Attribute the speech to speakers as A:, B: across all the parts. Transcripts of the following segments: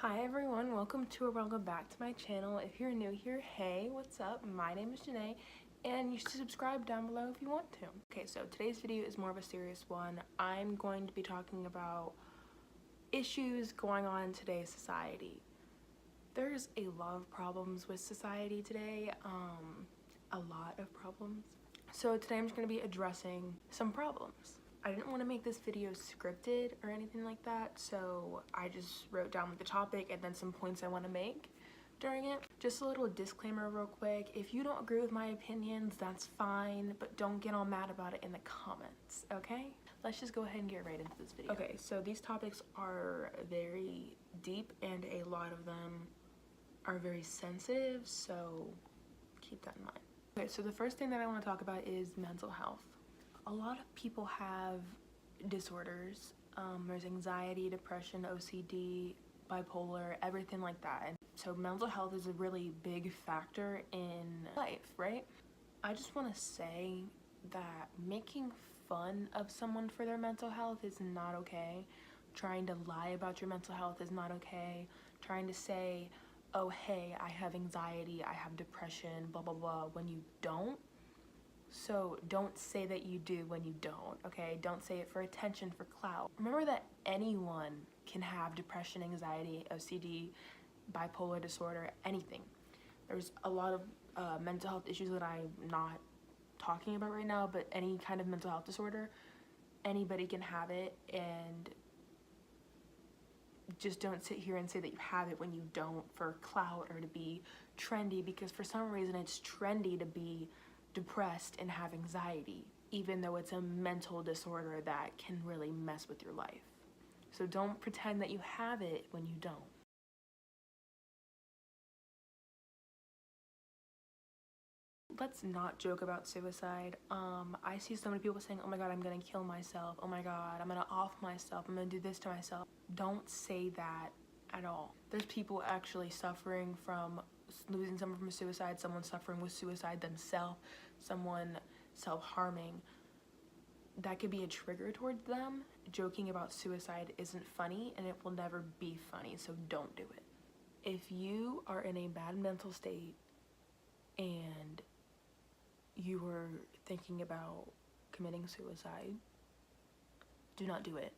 A: Hi everyone, welcome to or welcome back to my channel. If you're new here, hey, what's up? My name is Janae and you should subscribe down below if you want to. Okay, so today's video is more of a serious one. I'm going to be talking about issues going on in today's society. There's a lot of problems with society today, a lot of problems. So today I'm just going to be addressing some problems. I didn't want to make this video scripted or anything like that, so I just wrote down the topic and then some points I want to make during it. Just a little disclaimer real quick. If you don't agree with my opinions, that's fine, but don't get all mad about it in the comments, okay? Let's just go ahead and get right into this video. Okay, so these topics are very deep and a lot of them are very sensitive, so keep that in mind. Okay, so the first thing that I want to talk about is mental health. A lot of people have disorders. There's anxiety, depression, OCD, bipolar, everything like that. And so mental health is a really big factor in life, right? I just want to say that making fun of someone for their mental health is not okay. Trying to lie about your mental health is not okay. Trying to say, oh hey, I have anxiety, I have depression, blah blah blah, when you don't. So don't say that you do when you don't, okay? Don't say it for attention, for clout. Remember that anyone can have depression, anxiety, OCD, bipolar disorder, anything. There's a lot of mental health issues that I'm not talking about right now, but any kind of mental health disorder, anybody can have it, and just don't sit here and say that you have it when you don't for clout or to be trendy, because for some reason it's trendy to be depressed and have anxiety, even though it's a mental disorder that can really mess with your life. So don't pretend that you have it when you don't. Let's not joke about suicide. I see so many people saying, oh my god, I'm gonna kill myself. Oh my god, I'm gonna off myself. I'm gonna do this to myself. Don't say that at all. There's people actually suffering from losing someone from suicide, someone suffering with suicide themselves, someone self-harming. That could be a trigger towards them. Joking about suicide isn't funny and it will never be funny, so don't do it. If you are in a bad mental state and you were thinking about committing suicide, do not do it.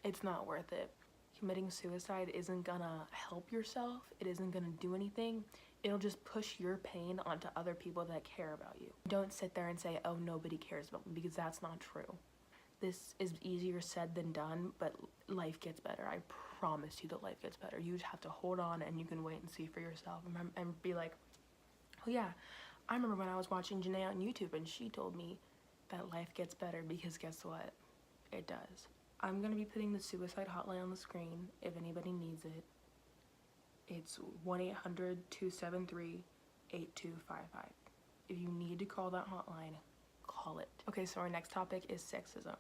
A: It's not worth it. Committing suicide isn't gonna help yourself. It isn't gonna do anything. It'll just push your pain onto other people that care about you. Don't sit there and say, oh, nobody cares about me, because that's not true. This is easier said than done, but life gets better. I promise you that life gets better. You just have to hold on and you can wait and see for yourself and be like, oh yeah, I remember when I was watching Janae on YouTube and she told me that life gets better, because guess what? It does. I'm going to be putting the suicide hotline on the screen if anybody needs it. It's 1-800-273-8255. If you need to call that hotline, call it. Okay, so our next topic is sexism.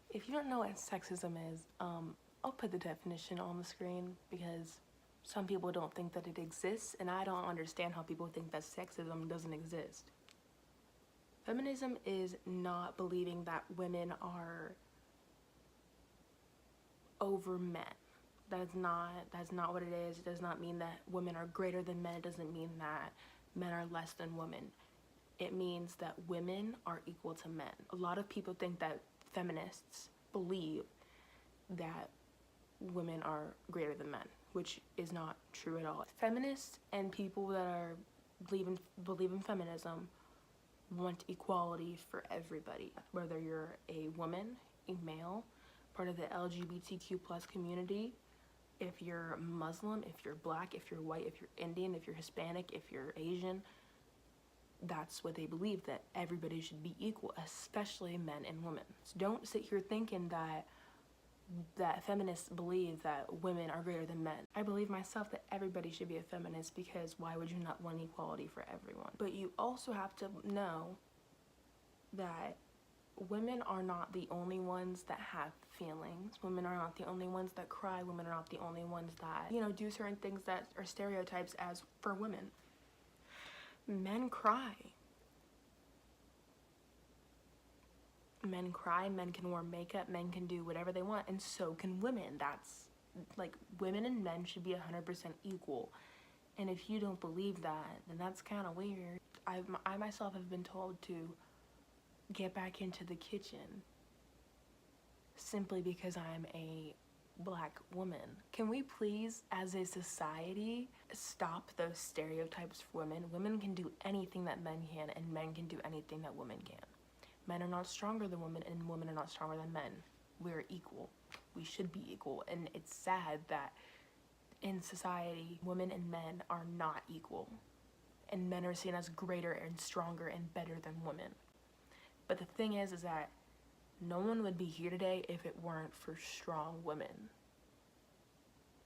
A: If you don't know what sexism is, I'll put the definition on the screen, because some people don't think that it exists, and I don't understand how people think that sexism doesn't exist. Feminism is not believing that women are over men. That's not what it is. It does not mean that women are greater than men. It doesn't mean that men are less than women. It means that women are equal to men. A lot of people think that feminists believe that women are greater than men, which is not true at all. Feminists and people that believe in feminism want equality for everybody, whether you're a woman, a male, part of the LGBTQ plus community, if you're Muslim, if you're black, if you're white, if you're Indian, if you're Hispanic, if you're Asian. That's what they believe, that everybody should be equal, especially men and women. So don't sit here thinking that feminists believe that women are greater than men. I believe myself that everybody should be a feminist, because why would you not want equality for everyone? But you also have to know that women are not the only ones that have feelings. Women are not the only ones that cry. Women are not the only ones that, do certain things that are stereotypes as for women. Men cry. Men cry, men can wear makeup, men can do whatever they want, and so can women. That's like, women and men should be 100% equal. And if you don't believe that, then that's kind of weird. I myself have been told to get back into the kitchen simply because I'm a black woman. Can we please, as a society, stop those stereotypes for women? Women can do anything that men can, and men can do anything that women can. Men are not stronger than women, and women are not stronger than men. We're equal. We should be equal, and it's sad that in society, women and men are not equal, and men are seen as greater and stronger and better than women. But the thing is that no one would be here today if it weren't for strong women.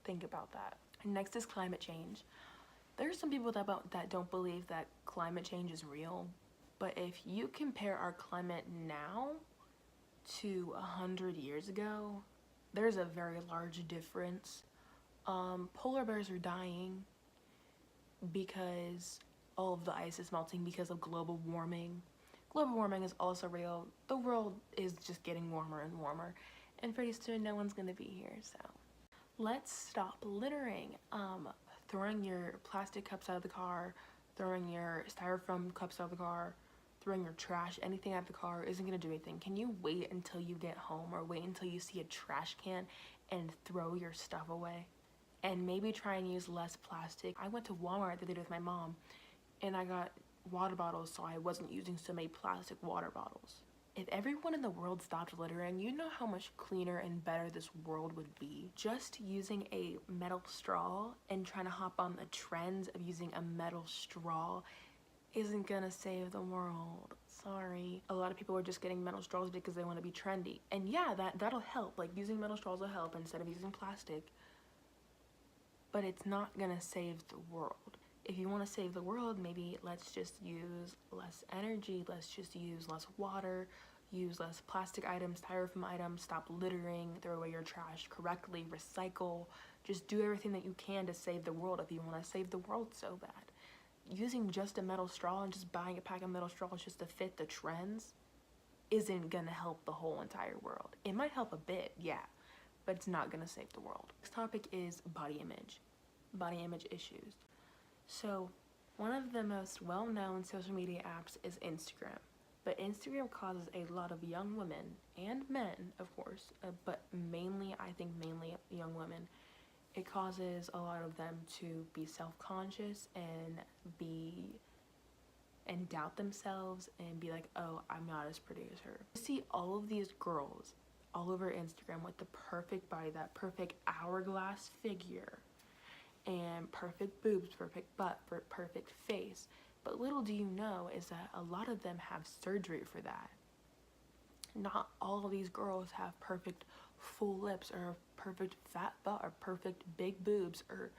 A: Think about that. Next is climate change. There's some people that don't believe that climate change is real, but if you compare our climate now to 100 years ago, there's a very large difference. Polar bears are dying because all of the ice is melting because of global warming. Global warming is also real. The world is just getting warmer and warmer, and pretty soon no one's gonna be here, so. Let's stop littering. Throwing your plastic cups out of the car, throwing your styrofoam cups out of the car, throwing your trash, anything out of the car isn't gonna do anything. Can you wait until you get home or wait until you see a trash can and throw your stuff away? And maybe try and use less plastic. I went to Walmart the other day with my mom, and I got water bottles so I wasn't using so many plastic water bottles. If everyone in the world stopped littering, you know how much cleaner and better this world would be. Just using a metal straw and trying to hop on the trends of using a metal straw isn't gonna save the world. Sorry. A lot of people are just getting metal straws because they want to be trendy. And yeah, that'll help. Like, using metal straws will help instead of using plastic. But it's not gonna save the world. If you want to save the world, maybe let's just use less energy, let's just use less water, use less plastic items, styrofoam items, stop littering, throw away your trash correctly, recycle. Just do everything that you can to save the world if you want to save the world so bad. Using just a metal straw and just buying a pack of metal straws just to fit the trends isn't gonna help the whole entire world. It might help a bit, yeah, but it's not gonna save the world. Next topic is body image issues. So, one of the most well-known social media apps is Instagram. But Instagram causes a lot of young women, and men, of course, but mainly young women. It causes a lot of them to be self-conscious and doubt themselves and be like, oh, I'm not as pretty as her. You see all of these girls all over Instagram with the perfect body, that perfect hourglass figure, and perfect boobs, perfect butt, perfect face. But little do you know is that a lot of them have surgery for that. Not all of these girls have perfect full lips or perfect fat butt or perfect big boobs or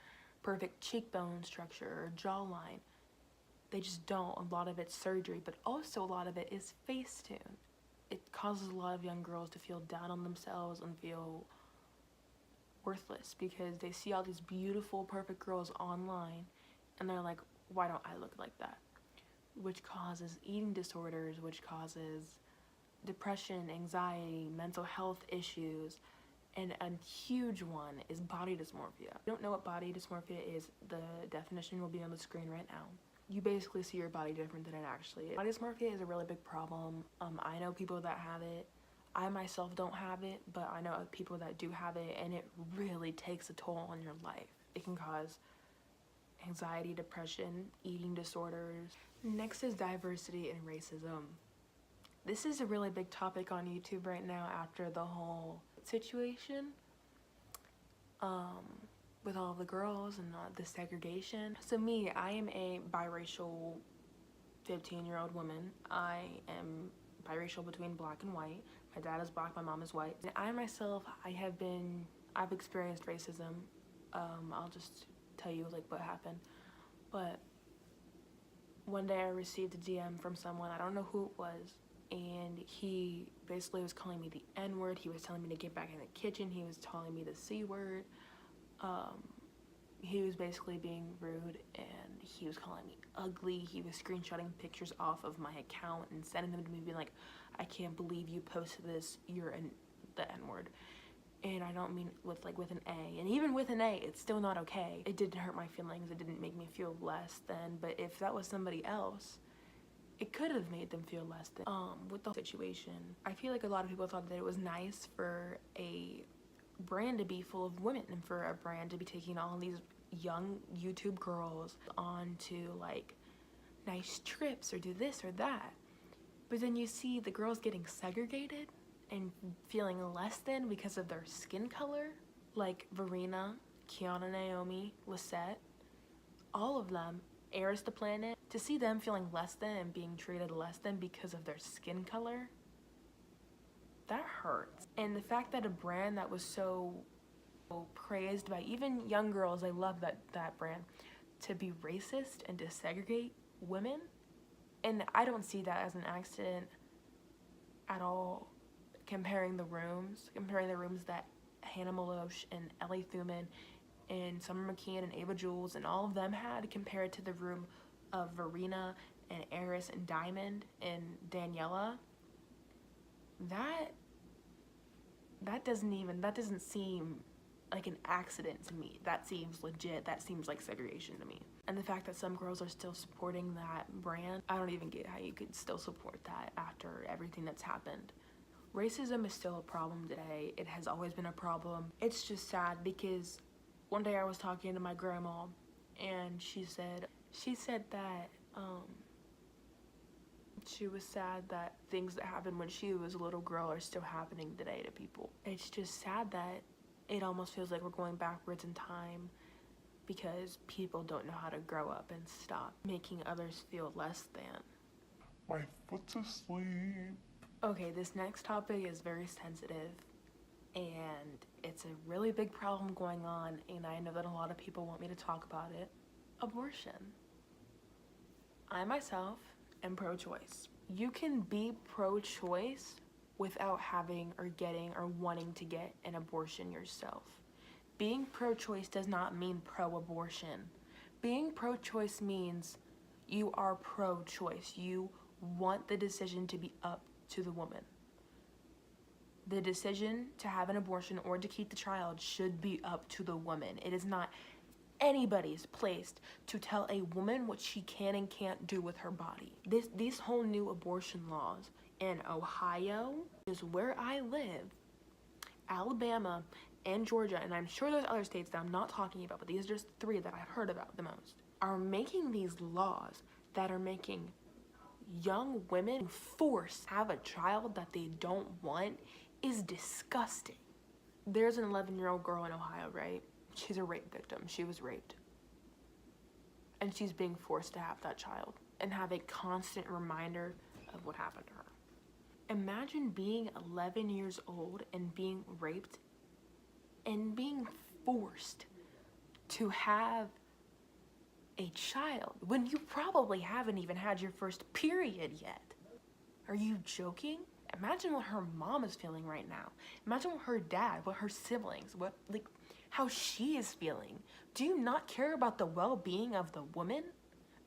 A: perfect cheekbone structure or jawline. They just don't. A lot of it's surgery, but also a lot of it is Facetune. It causes a lot of young girls to feel down on themselves and feel worthless because they see all these beautiful, perfect girls online and they're like, why don't I look like that? Which causes eating disorders, which causes depression, anxiety, mental health issues, and a huge one is body dysmorphia. If you don't know what body dysmorphia is, the definition will be on the screen right now. You basically see your body different than it actually is. Body dysmorphia is a really big problem. I know people that have it. I myself don't have it, but I know people that do have it, and it really takes a toll on your life. It can cause anxiety, depression, eating disorders. Next is diversity and racism. This is a really big topic on YouTube right now after the whole situation with all the girls and the segregation. So me, I am a biracial 15-year-old woman. I am biracial between black and white. My dad is black, my mom is white. And I myself, I've experienced racism. I'll just tell you like what happened. But one day I received a DM from someone, I don't know who it was, and he basically was calling me the N-word. He was telling me to get back in the kitchen. He was telling me the C word. He was basically being rude, and he was calling me ugly. He was screenshotting pictures off of my account and sending them to me being like, I can't believe you posted this, you're the N-word. And I don't mean with an A. And even with an A, it's still not okay. It didn't hurt my feelings. It didn't make me feel less than. But if that was somebody else, it could have made them feel less than. With the situation, I feel like a lot of people thought that it was nice for a brand to be full of women and for a brand to be taking all these young YouTube girls on to like nice trips or do this or that. But then you see the girls getting segregated and feeling less than because of their skin color, like Verena, Kiana Naomi, Lisette, all of them, Eris the Planet, to see them feeling less than and being treated less than because of their skin color, that hurts. And the fact that a brand that was so praised by even young girls, I love that brand, to be racist and to segregate women, and I don't see that as an accident at all. Comparing the rooms that Hannah Maloche and Ellie Thuman and Summer McKeon and Ava Jules and all of them had compared to the room of Verena and Eris and Diamond and Daniela, that doesn't seem like an accident to me. That seems legit. That seems like segregation to me. And the fact that some girls are still supporting that brand, I don't even get how you could still support that after everything that's happened. Racism is still a problem today. It has always been a problem. It's just sad because one day I was talking to my grandma and she said that she was sad that things that happened when she was a little girl are still happening today to people. It's just sad that it almost feels like we're going backwards in time because people don't know how to grow up and stop making others feel less than.
B: My foot's asleep.
A: Okay, this next topic is very sensitive and it's a really big problem going on, and I know that a lot of people want me to talk about it. Abortion. I myself am pro-choice. You can be pro-choice without having or getting or wanting to get an abortion yourself. Being pro-choice does not mean pro-abortion. Being pro-choice means you are pro-choice. You want the decision to be up to the woman. The decision to have an abortion or to keep the child should be up to the woman. It is not anybody's place to tell a woman what she can and can't do with her body. These whole new abortion laws in Ohio, is where I live, Alabama, and Georgia, and I'm sure there's other states that I'm not talking about, but these are just three that I've heard about the most, are making these laws that are making young women forced to have a child that they don't want is disgusting. There's an 11-year-old girl in Ohio, right? She's a rape victim. She was raped. And she's being forced to have that child and have a constant reminder of what happened to her. Imagine being 11 years old and being raped and being forced to have a child when you probably haven't even had your first period yet. Are you joking? Imagine what her mom is feeling right now. Imagine what her dad, what her siblings, how she is feeling. Do you not care about the well-being of the woman,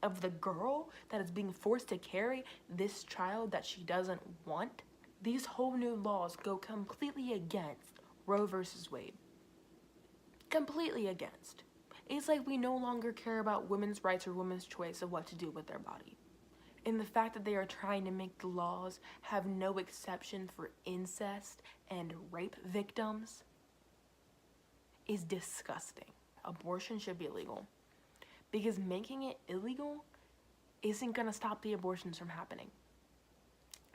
A: of the girl that is being forced to carry this child that she doesn't want? These whole new laws go completely against Roe versus Wade. Completely against. It's like we no longer care about women's rights or women's choice of what to do with their body. And the fact that they are trying to make the laws have no exception for incest and rape victims is disgusting. Abortion should be illegal, because making it illegal isn't going to stop the abortions from happening.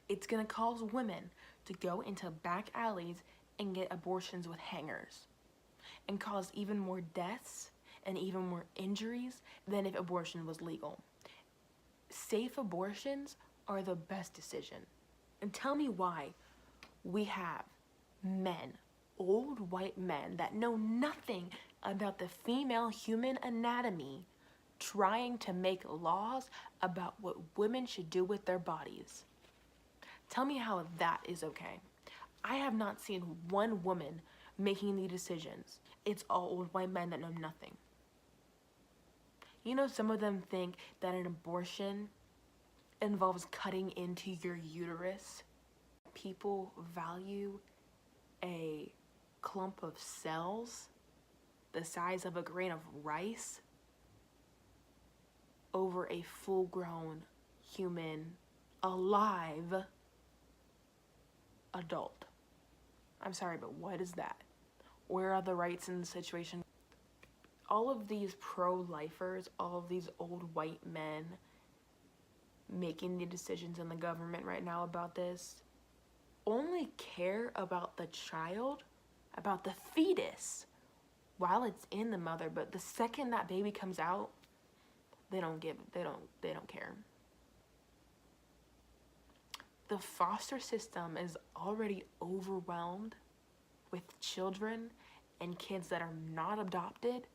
A: It's going to cause women to go into back alleys and get abortions with hangers and cause even more deaths and even more injuries than if abortion was legal. Safe abortions are the best decision. And tell me why we have men, old white men that know nothing about the female human anatomy trying to make laws about what women should do with their bodies. Tell me how that is okay. I have not seen one woman making the decisions. It's all old white men that know nothing. You know, some of them think that an abortion involves cutting into your uterus. People value a clump of cells the size of a grain of rice over a full-grown human, alive adult. I'm sorry, but what is that? Where are the rights in the situation? All of these pro-lifers, all of these old white men making the decisions in the government right now about this only care about the child, about the fetus while it's in the mother, but the second that baby comes out, they don't care. The foster system is already overwhelmed with children and kids that are not adopted,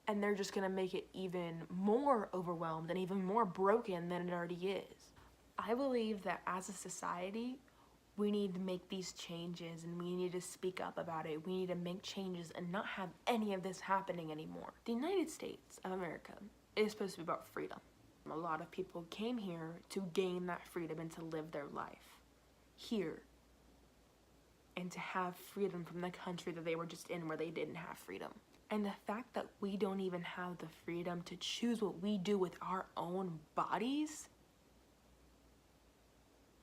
A: and they're just gonna make it even more overwhelmed and even more broken than it already is. I believe that as a society, we need to make these changes and we need to speak up about it. We need to make changes and not have any of this happening anymore. The United States of America is supposed to be about freedom. A lot of people came here to gain that freedom and to live their life here and to have freedom from the country that they were just in where they didn't have freedom. And the fact that we don't even have the freedom to choose what we do with our own bodies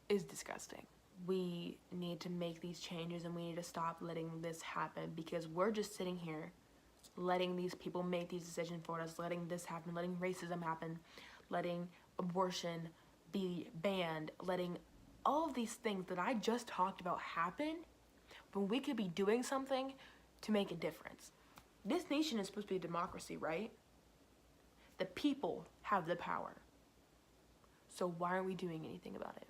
A: is disgusting. We need to make these changes and we need to stop letting this happen, because we're just sitting here letting these people make these decisions for us, letting this happen, letting racism happen, letting abortion be banned, letting all of these things that I just talked about happen when we could be doing something to make a difference. This nation is supposed to be a democracy, right? The people have the power. So why aren't we doing anything about it?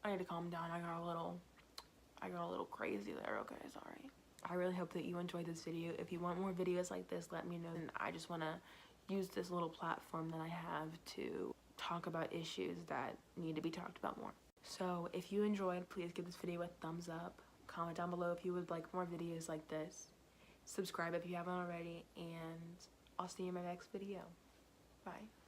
A: I need to calm down. I got a little crazy there. Okay, sorry. I really hope that you enjoyed this video. If you want more videos like this, let me know. And I just want to use this little platform that I have to talk about issues that need to be talked about more. So if you enjoyed, please give this video a thumbs up. Comment down below if you would like more videos like this. Subscribe if you haven't already, and I'll see you in my next video. Bye.